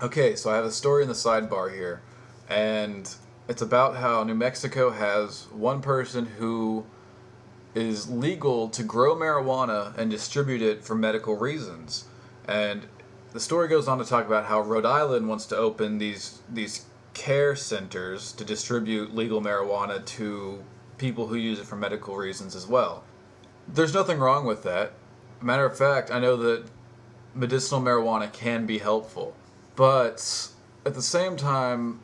Okay, so I have a story in the sidebar here, and it's about how New Mexico has one person who is legal to grow marijuana and distribute it for medical reasons. And the story goes on to talk about how Rhode Island wants to open these care centers to distribute legal marijuana to people who use it for medical reasons as well. There's nothing wrong with that. Matter of fact, I know that medicinal marijuana can be helpful. But at the same time,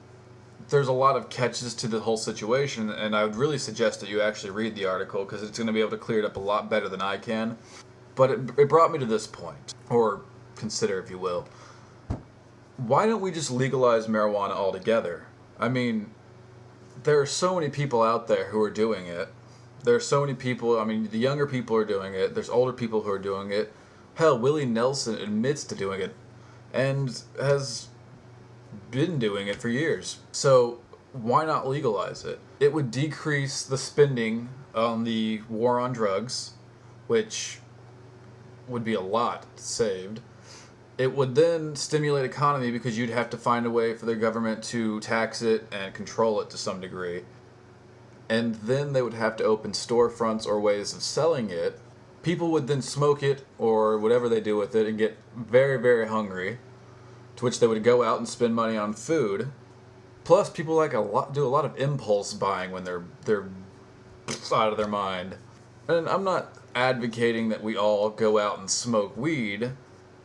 there's a lot of catches to the whole situation, and I would really suggest that you actually read the article because it's going to be able to clear it up a lot better than I can. But it brought me to this point, or consider if you will. Why don't we just legalize marijuana altogether? I mean, there are so many people out there who are doing it. There are so many people, I mean, the younger people are doing it, there's older people who are doing it. Hell, Willie Nelson admits to doing it and has been doing it for years. So why not legalize it? It would decrease the spending on the war on drugs, which would be a lot saved. It would then stimulate economy because you'd have to find a way for the government to tax it and control it to some degree. And then they would have to open storefronts or ways of selling it. People would then smoke it or whatever they do with it and get very, very hungry, to which they would go out and spend money on food. Plus, people do a lot of impulse buying when they're out of their mind. And I'm not advocating that we all go out and smoke weed,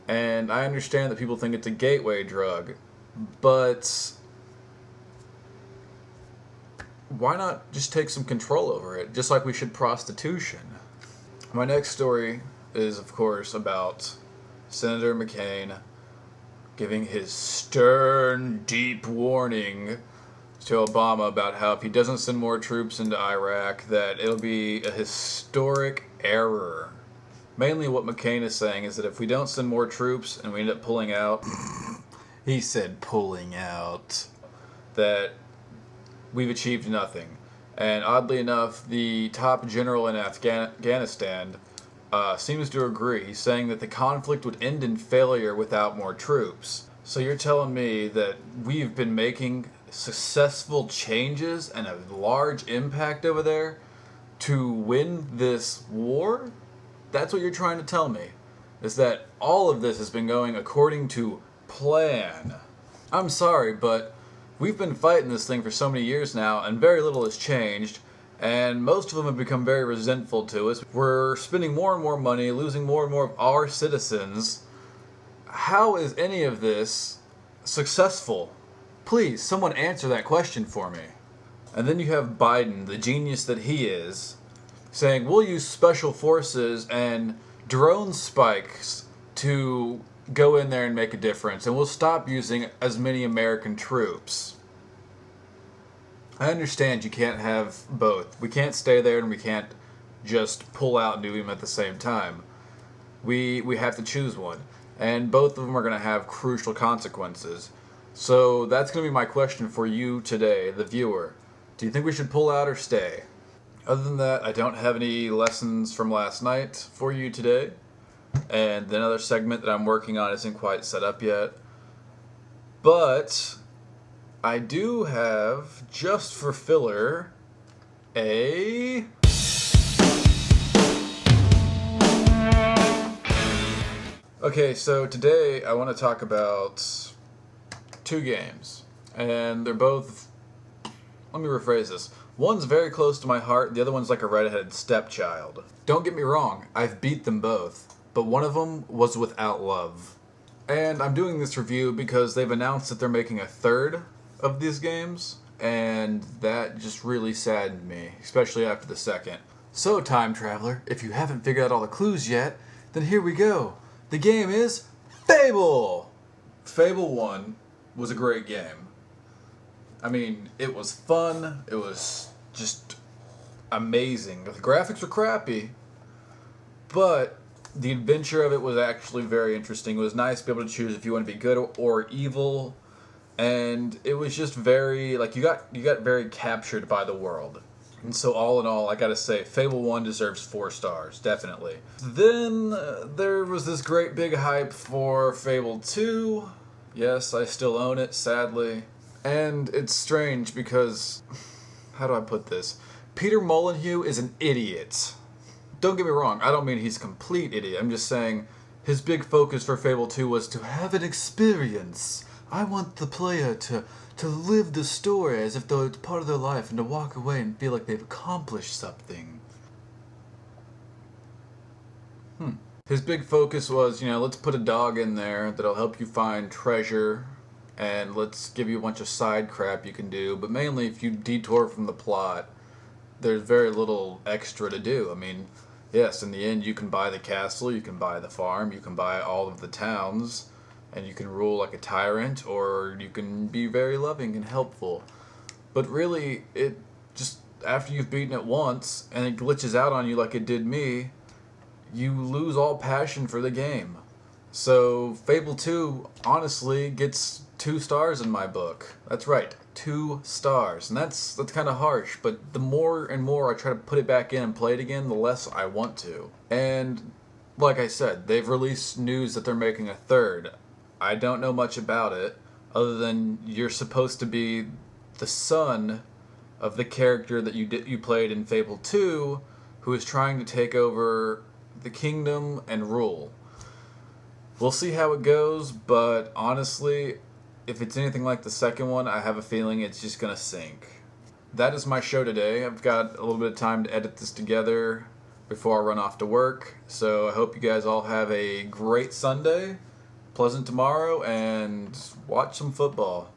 and I understand that people think it's a gateway drug, but why not just take some control over it, just like we should prostitution? My next story is, of course, about Senator McCain giving his stern, deep warning to Obama about how if he doesn't send more troops into Iraq, that it'll be a historic error. Mainly what McCain is saying is that if we don't send more troops and we end up pulling out, he said pulling out, that we've achieved nothing. And oddly enough, the top general in Afghanistan seems to agree. He's saying that the conflict would end in failure without more troops. So you're telling me that we've been making successful changes and a large impact over there to win this war? That's what you're trying to tell me, is that all of this has been going according to plan. I'm sorry, but we've been fighting this thing for so many years now, and very little has changed, and most of them have become very resentful to us. We're spending more and more money, losing more and more of our citizens. How is any of this successful? Please, someone answer that question for me. And then you have Biden, the genius that he is, saying we'll use special forces and drone spikes to go in there and make a difference, and we'll stop using as many American troops. I understand you can't have both. We can't stay there and we can't just pull out and do them at the same time. We have to choose one, and both of them are going to have crucial consequences. So that's going to be my question for you today, the viewer. Do you think we should pull out or stay? Other than that, I don't have any lessons from last night for you today. And the other segment that I'm working on isn't quite set up yet. But I do have, just for filler, a... Okay, so today I want to talk about two games. And they're both... Let me rephrase this. One's very close to my heart, the other one's like a redheaded stepchild. Don't get me wrong, I've beat them both, but one of them was without love. And I'm doing this review because they've announced that they're making a third of these games, and that just really saddened me, especially after the second. So, time traveler, if you haven't figured out all the clues yet, then here we go. The game is Fable! Fable 1 was a great game. I mean, it was fun, it was just amazing. The graphics were crappy, but the adventure of it was actually very interesting. It was nice to be able to choose if you want to be good or evil, and it was just very, like, you got very captured by the world. And so all in all, I gotta say, Fable 1 deserves 4 stars, definitely. Then there was this great big hype for Fable 2, Yes, I still own it, sadly. And it's strange because, how do I put this? Peter Molyneux is an idiot. Don't get me wrong, I don't mean he's a complete idiot. I'm just saying his big focus for Fable 2 was to have an experience. I want the player to live the story as if though it's part of their life and to walk away and feel like they've accomplished something. His big focus was, let's put a dog in there that'll help you find treasure and let's give you a bunch of side crap you can do. But mainly, if you detour from the plot, there's very little extra to do. I mean, yes, in the end, you can buy the castle, you can buy the farm, you can buy all of the towns, and you can rule like a tyrant, or you can be very loving and helpful. But really, it just, after you've beaten it once, and it glitches out on you like it did me, you lose all passion for the game. So, Fable 2, honestly, gets 2 stars in my book. That's right, 2 stars. And that's kind of harsh, but the more and more I try to put it back in and play it again, the less I want to. And, like I said, they've released news that they're making a third. I don't know much about it, other than you're supposed to be the son of the character that you played in Fable 2, who is trying to take over the kingdom and rule. We'll see how it goes, but honestly, if it's anything like the second one, I have a feeling it's just gonna sink. That is my show today. I've got a little bit of time to edit this together before I run off to work, so I hope you guys all have a great Sunday, pleasant tomorrow, and watch some football.